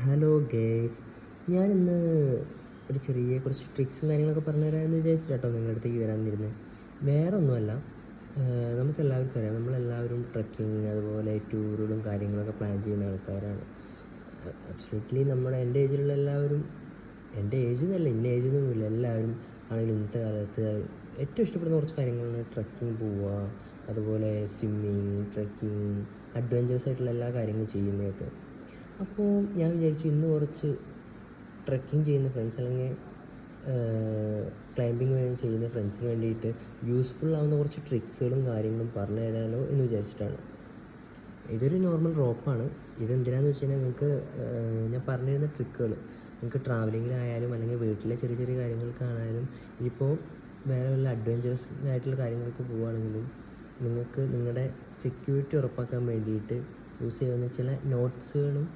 Hello guys, ഞാനിന്ന് ഒരു ചെറിയ കുറച്ച് ട്രിക്സും കാര്യങ്ങളൊക്കെ പറഞ്ഞു തരാമെന്ന് വിചാരിച്ചിട്ടോ നിങ്ങളുടെ അടുത്തേക്ക് വരാനിരുന്നത്. വേറെ ഒന്നുമല്ല, നമുക്കെല്ലാവർക്കും അറിയാം, നമ്മളെല്ലാവരും ട്രക്കിങ് അതുപോലെ ടൂറുകളും കാര്യങ്ങളൊക്കെ പ്ലാൻ ചെയ്യുന്ന ആൾക്കാരാണ്. അബ്സല്യൂട്ട്ലി എൻ്റെ ഏജിലുള്ള എല്ലാവരും, എൻ്റെ ഏജ് എന്നല്ല, ഇന്ന ഏജ് എന്നൊന്നുമില്ല, എല്ലാവരും ആണെങ്കിലും ഇന്നത്തെ കാലത്ത് ഏറ്റവും ഇഷ്ടപ്പെടുന്ന കുറച്ച് കാര്യങ്ങളാണ് ട്രക്കിങ് പോവുക, അതുപോലെ സ്വിമ്മിങ്, ട്രക്കിങ്, അഡ്വഞ്ചറസ് ആയിട്ടുള്ള എല്ലാ കാര്യങ്ങളും ചെയ്യുന്നതൊക്കെ. അപ്പോൾ ഞാൻ വിചാരിച്ചു ഇന്ന് കുറച്ച് ട്രക്കിംഗ് ചെയ്യുന്ന ഫ്രണ്ട്സ് അല്ലെങ്കിൽ ക്ലൈമ്പിങ് ചെയ്യുന്ന ഫ്രണ്ട്സിന് വേണ്ടിയിട്ട് യൂസ്ഫുൾ ആവുന്ന കുറച്ച് ട്രിക്സുകളും കാര്യങ്ങളും പറഞ്ഞു തരാമല്ലോ എന്ന് വിചാരിച്ചിട്ടാണ്. ഇതൊരു നോർമൽ റോപ്പാണ്. ഇതെന്തിനാന്ന് വെച്ച് കഴിഞ്ഞാൽ നിങ്ങൾക്ക് ഞാൻ പറഞ്ഞിരുന്ന ട്രിക്കുകൾ നിങ്ങൾക്ക് ട്രാവലിങ്ങിലായാലും അല്ലെങ്കിൽ വീട്ടിലെ ചെറിയ ചെറിയ കാര്യങ്ങൾക്കാണായാലും ഇനിയിപ്പോൾ വേറെ വല്ല അഡ്വഞ്ചറസ് ആയിട്ടുള്ള കാര്യങ്ങൾക്ക് പോവുകയാണെങ്കിലും നിങ്ങൾക്ക് നിങ്ങളുടെ സെക്യൂരിറ്റി ഉറപ്പാക്കാൻ വേണ്ടിയിട്ട് യൂസ് ചെയ്യുന്ന ചില നോട്ട്സുകളും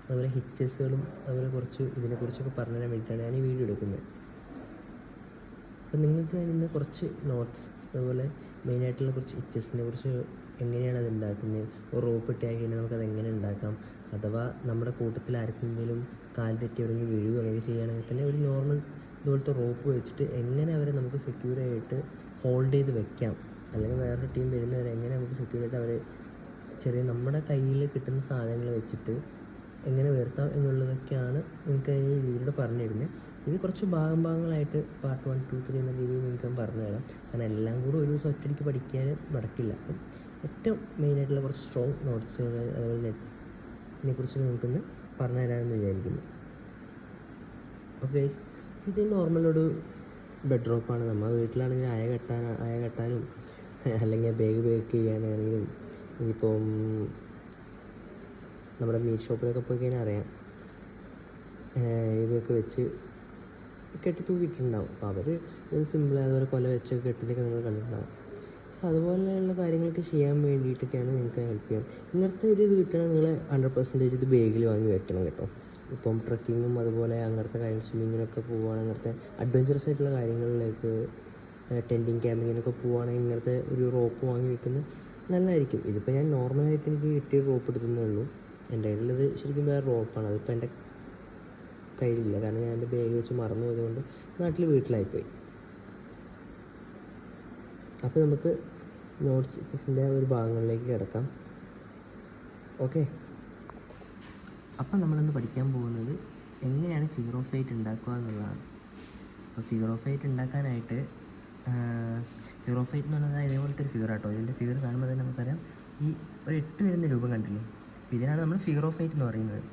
അതുപോലെ ഹിച്ചസുകളും അതുപോലെ കുറച്ച് ഇതിനെക്കുറിച്ചൊക്കെ പറഞ്ഞു തരാൻ വേണ്ടിയിട്ടാണ് ഞാൻ ഈ വീഡിയോ എടുക്കുന്നത്. അപ്പോൾ നിങ്ങൾക്ക് ഇന്ന് കുറച്ച് നോട്ട്സ് അതുപോലെ മെയിനായിട്ടുള്ള കുറച്ച് ഹിച്ചസിനെ കുറിച്ച് എങ്ങനെയാണ് അത് ഉണ്ടാക്കുന്നത്, ഒരു റോപ്പ് ഇട്ടാൽ കഴിഞ്ഞാൽ നമുക്കത് എങ്ങനെ ഉണ്ടാക്കാം, അഥവാ നമ്മുടെ കൂട്ടത്തിൽ ആർക്കെങ്കിലും കാൽ തെറ്റി എവിടെയെങ്കിലും വീഴുകയോ അങ്ങനെ ചെയ്യുകയാണെങ്കിൽ തന്നെ ഒരു നോർമൽ ഇതുപോലത്തെ റോപ്പ് വെച്ചിട്ട് എങ്ങനെ അവരെ നമുക്ക് സെക്യൂറായിട്ട് ഹോൾഡ് ചെയ്ത് വെക്കാം, അല്ലെങ്കിൽ വേറൊരു ടീം വരുന്നവരെ എങ്ങനെ നമുക്ക് സെക്യൂറായിട്ട് അവരെ ചെറിയ നമ്മുടെ കയ്യിൽ കിട്ടുന്ന സാധനങ്ങൾ വെച്ചിട്ട് എങ്ങനെ ഉയർത്താം എന്നുള്ളതൊക്കെയാണ് നിങ്ങൾക്ക് ഈ രീതിയിലൂടെ പറഞ്ഞു തരുന്നത്. ഇത് കുറച്ച് ഭാഗങ്ങളായിട്ട് പാർട്ട് 1, 2, 3 എന്ന രീതിയിൽ നിങ്ങൾക്ക് ഞാൻ പറഞ്ഞു തരാം. കാരണം എല്ലാം കൂടെ ഒരു ദിവസം ഒറ്റയടിക്ക് പഠിക്കാൻ നടക്കില്ല. അപ്പം ഏറ്റവും മെയിനായിട്ടുള്ള കുറച്ച് സ്ട്രോങ് നോട്ട്സുകൾ അതുപോലെ നെറ്റ്സിനെ കുറിച്ച് നിങ്ങൾക്കൊന്ന് പറഞ്ഞു തരാമെന്ന് വിചാരിക്കുന്നു. ഓക്കെ, ഇത് നോർമലൊരു ബെഡ് റോപ്പാണ്. നമ്മൾ വീട്ടിലാണെങ്കിൽ അയ കെട്ടാനും അല്ലെങ്കിൽ ബാഗ് ബേക്ക് ചെയ്യാനാണെങ്കിലും ഇനിയിപ്പം നമ്മുടെ മീറ്റ് ഷോപ്പിലൊക്കെ പോയി കഴിഞ്ഞാൽ അറിയാം, ഇതൊക്കെ വെച്ച് കെട്ടി തൂക്കിയിട്ടുണ്ടാവും. അപ്പോൾ അവർ ഇത് സിമ്പിൾ അതുപോലെ കൊല വെച്ചൊക്കെ കെട്ടിയൊക്കെ നിങ്ങൾ കണ്ടിട്ടുണ്ടാവും. അപ്പോൾ അതുപോലെയുള്ള കാര്യങ്ങളൊക്കെ ചെയ്യാൻ വേണ്ടിയിട്ടൊക്കെയാണ് നിങ്ങൾക്ക് ഹെൽപ്പ് ചെയ്യാം. ഇങ്ങനത്തെ ഒരു ഇത് കിട്ടണം നിങ്ങൾ 100% ഇത് ബാഗിൽ വാങ്ങി വെക്കണം കേട്ടോ. ഇപ്പം ട്രക്കിങ്ങും അതുപോലെ അങ്ങനത്തെ കാര്യങ്ങൾ സ്വിമ്മിങ്ങിനൊക്കെ പോവുകയാണെങ്കിൽ അങ്ങനത്തെ അഡ്വഞ്ചറസ് ആയിട്ടുള്ള കാര്യങ്ങളിലേക്ക് ടെൻറ്റിങ് ക്യാമ്പിങ്ങിനൊക്കെ പോവുകയാണെങ്കിൽ ഇങ്ങനത്തെ ഒരു റോപ്പ് വാങ്ങി വെക്കുന്നത് നല്ലതായിരിക്കും. ഇതിപ്പോൾ ഞാൻ നോർമലായിട്ട് എനിക്ക് കിട്ടിയ റോപ്പ് എടുത്തതേ ഉള്ളൂ. എൻ്റെ കയ്യിലുള്ളത് ശരിക്കും വേറെ റോപ്പാണ്. അതിപ്പോൾ എൻ്റെ കയ്യിലില്ല, കാരണം ഞാൻ എൻ്റെ ബാഗ് വെച്ച് മറന്നു പോയതുകൊണ്ട് വീട്ടിലായിപ്പോയി. അപ്പോൾ നമുക്ക് നോട്ട്സ് ചെസ്സിൻ്റെ ഒരു ഭാഗങ്ങളിലേക്ക് കിടക്കാം. ഓക്കെ, അപ്പം നമ്മളിന്ന് പഠിക്കാൻ പോകുന്നത് എങ്ങനെയാണ് ഫിഗർ ഓഫ് 8 ഉണ്ടാക്കുക എന്നുള്ളതാണ്. അപ്പോൾ ഫിഗർ ഓഫ് 8 ഉണ്ടാക്കാനായിട്ട് ഫിഗർ ഓഫ് 8 എന്ന് പറഞ്ഞാൽ ഇതേപോലത്തെ ഒരു ഫിഗർ ആട്ടോ. ഇതിൻ്റെ ഫിഗർ കാണുമ്പോൾ തന്നെ നമുക്കറിയാം, ഈ ഒരു 8 വരുന്ന രൂപം കണ്ടില്ലേ, അപ്പോൾ ഇതിനാണ് നമ്മൾ ഫിഗർ ഓഫ് 8 എന്ന് പറയുന്നത്.